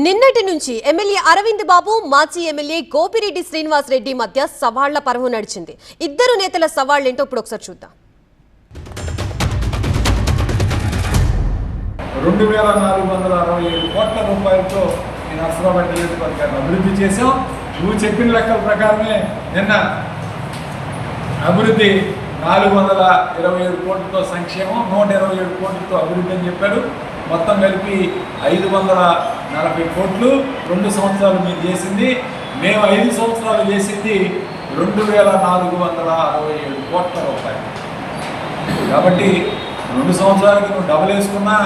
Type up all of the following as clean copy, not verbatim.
నిన్నటి నుంచి ఎమ్మెల్యే అరవింద్ బాబు మాజీ ఎమ్మెల్యే గోపిరెడ్డి శ్రీనివాస్ రెడ్డి మధ్య సవాళ్ల పర్వం నడిచింది. ఇద్దరు నేతల సవాళ్లేంటో ఇప్పుడు ఒకసారి చూద్దాం. 2467 కోట్ల రూపాయలతో ఈ నర్సరావుపేట నియోజకవర్గాన్ని అభివృద్ధి చేశాం. నువ్వు చెప్పిన లెక్కల ప్రకారమే నిన్న అభివృద్ధి 427 కోట్లతో సంక్షేమం, 127 కోట్లతో అభివృద్ధి అని చెప్పారు. మొత్తం కలిపి 540 కోట్లు 2 సంవత్సరాలు మీరు చేసింది. మేము 5 సంవత్సరాలు చేసింది 2467 కోట్ల రూపాయలు. కాబట్టి 2 సంవత్సరాలకి నువ్వు డబల్ వేసుకున్నా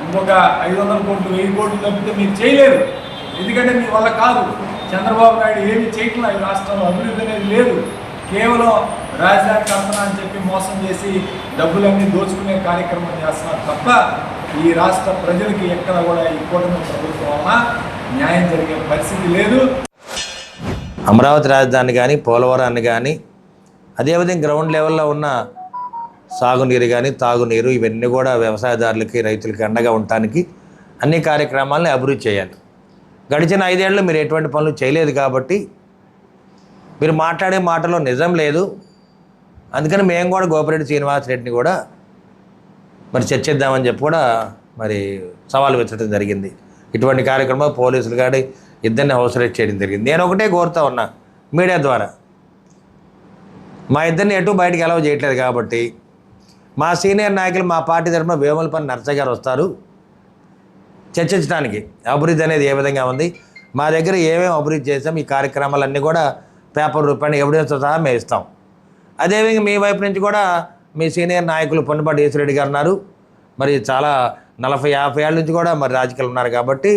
ఇంకొక 500 కోట్లు 1000 కోట్లు తప్పితే మీరు చేయలేరు. ఎందుకంటే మీ వల్ల కాదు. చంద్రబాబు నాయుడు ఏమి చేయట్లా. ఈ రాష్ట్రంలో అభివృద్ధి అనేది లేదు. కేవలం రాజధాని కల్పన అని చెప్పి మోసం చేసి డబ్బులన్నీ దోచుకునే కార్యక్రమం చేస్తున్నారు తప్ప ఈ రాష్ట్ర ప్రజలకి ఎక్కడ కూడా ఈ కూటమి ప్రభుత్వం వల్ల న్యాయం జరిగే పరిస్థితి లేదు. అమరావతి రాజధాని కానీ, పోలవరాన్ని కానీ, అదేవిధంగా గ్రౌండ్ లెవెల్లో ఉన్న సాగునీరు కానీ, తాగునీరు, ఇవన్నీ కూడా వ్యవసాయదారులకి, రైతులకి అండగా ఉండటానికి అన్ని కార్యక్రమాలని అభివృద్ధి చేయాలి. గడిచిన 5 ఏళ్ళు మీరు ఎటువంటి పనులు చేయలేదు కాబట్టి మీరు మాట్లాడే మాటలో నిజం లేదు. అందుకని మేము కూడా గోపిరెడ్డి శ్రీనివాస్ రెడ్డిని కూడా మరి చర్చిద్దామని చెప్పి కూడా మరి సవాలు విచ్చడం జరిగింది. ఇటువంటి కార్యక్రమం పోలీసులు కానీ ఇద్దరిని హౌస్ అరెస్ట్ చేయడం జరిగింది. నేను ఒకటే కోరుతా ఉన్నా మీడియా ద్వారా, మా ఇద్దరిని ఎటు బయటకు అలౌ చేయట్లేదు కాబట్టి మా సీనియర్ నాయకులు, మా పార్టీ తరఫున వేములపల్లి నర్సయ్య గారు వస్తారు చర్చించడానికి. అభివృద్ధి అనేది ఏ విధంగా ఉంది, మా దగ్గర ఏమేమి అభివృద్ధి చేసాం, ఈ కార్యక్రమాలన్నీ కూడా పేపర్ రూపాయలు ఎవిడెన్స్తో సహా మేము ఇస్తాం. అదేవిధంగా మీ వైపు నుంచి కూడా మీ సీనియర్ నాయకులు పొన్నుపాటి యేసురెడ్డి గారు ఉన్నారు. మరి చాలా 40-50 ఏళ్ళ నుంచి కూడా మరి రాజకీయాలు ఉన్నారు కాబట్టి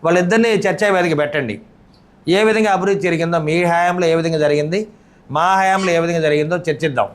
వాళ్ళిద్దరినీ చర్చా వేదిక పెట్టండి. ఏ విధంగా అభివృద్ధి జరిగిందో, మీ హయాంలో ఏ విధంగా జరిగింది, మా హయాంలో ఏ విధంగా జరిగిందో చర్చిద్దాం.